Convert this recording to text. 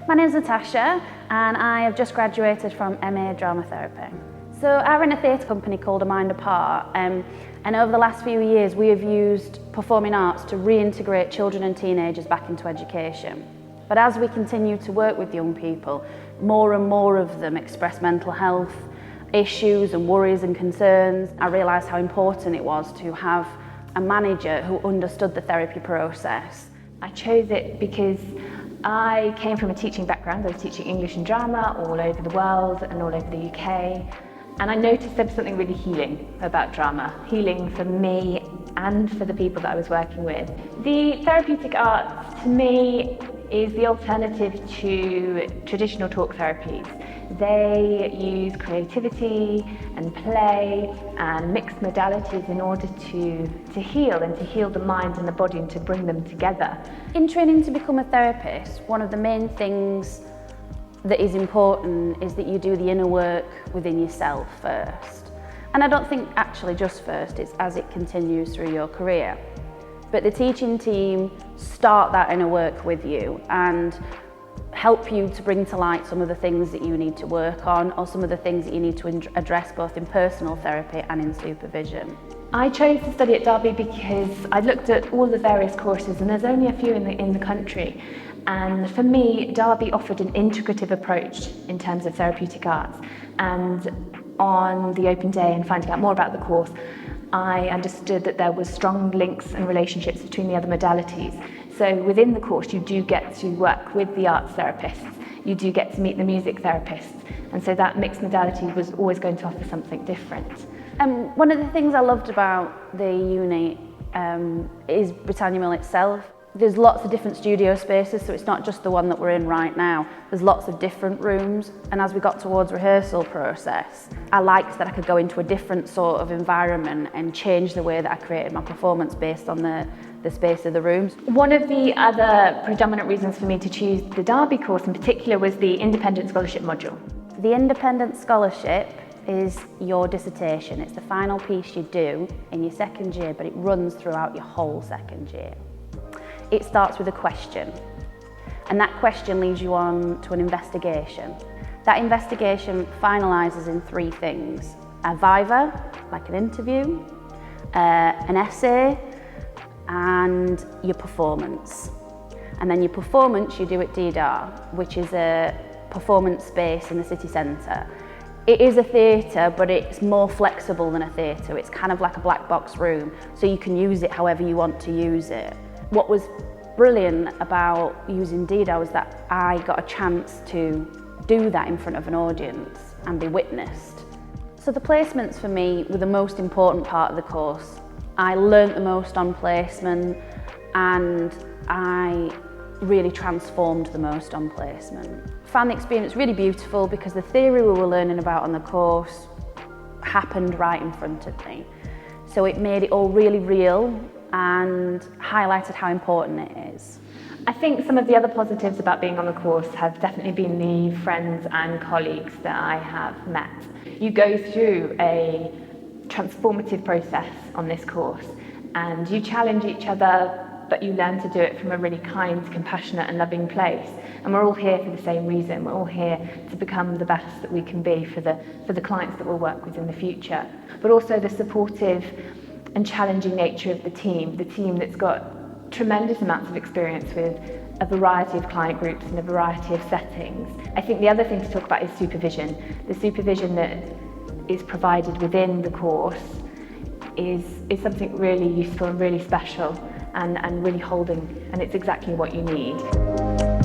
My name is Natasha and I have just graduated from MA Dramatherapy. So I run a theatre company called A Mind Apart, and over the last few years we have used performing arts to reintegrate children and teenagers back into education. But as we continue to work with young people, more and more of them express mental health issues and worries and concerns. I realised how important it was to have a manager who understood the therapy process. I chose it because I came from a teaching background. I was teaching English and drama all over the world and all over the UK. And I noticed there was something really healing about drama, healing for me and for the people that I was working with. The therapeutic arts, to me, is the alternative to traditional talk therapies. They use creativity and play and mixed modalities in order to heal and to heal the mind and the body and to bring them together. In training to become a therapist, one of the main things that is important is that you do the inner work within yourself first. And I don't think actually just first, it's as it continues through your career. But the teaching team start that inner work with you and help you to bring to light some of the things that you need to work on or some of the things that you need to address both in personal therapy and in supervision. I chose to study at Derby because I looked at all the various courses and there's only a few in the country. And for me, Derby offered an integrative approach in terms of therapeutic arts. And on the open day and finding out more about the course, I understood that there was strong links and relationships between the other modalities. So within the course, you do get to work with the arts therapists. You do get to meet the music therapists. And so that mixed modality was always going to offer something different. One of the things I loved about the uni is Britannia Mill itself. There's lots of different studio spaces, so it's not just the one that we're in right now. There's lots of different rooms, and as we got towards rehearsal process, I liked that I could go into a different sort of environment and change the way that I created my performance based on the space of the rooms. One of the other predominant reasons for me to choose the Derby course in particular was the independent scholarship module. The independent scholarship is your dissertation. It's the final piece you do in your second year, but it runs throughout your whole second year. It starts with a question, and that question leads you on to an investigation. That investigation finalises in three things: a viva, like an interview, an essay, and your performance. And then your performance you do at DDAR, which is a performance space in the city centre. It is a theatre, but it's more flexible than a theatre. It's kind of like a black box room, so you can use it however you want to use it. What was brilliant about using DDAR was that I got a chance to do that in front of an audience and be witnessed. So the placements for me were the most important part of the course. I learnt the most on placement and I really transformed the most on placement. I found the experience really beautiful because the theory we were learning about on the course happened right in front of me. So it made it all really real and highlighted how important it is. I think some of the other positives about being on the course have definitely been the friends and colleagues that I have met. You go through a transformative process on this course and you challenge each other, but you learn to do it from a really kind, compassionate and loving place. And we're all here for the same reason. We're all here to become the best that we can be for the clients that we'll work with in the future. But also the supportive and challenging nature of the team that's got tremendous amounts of experience with a variety of client groups and a variety of settings. I think the other thing to talk about is supervision. The supervision that is provided within the course is something really useful and really special and really holding, and it's exactly what you need.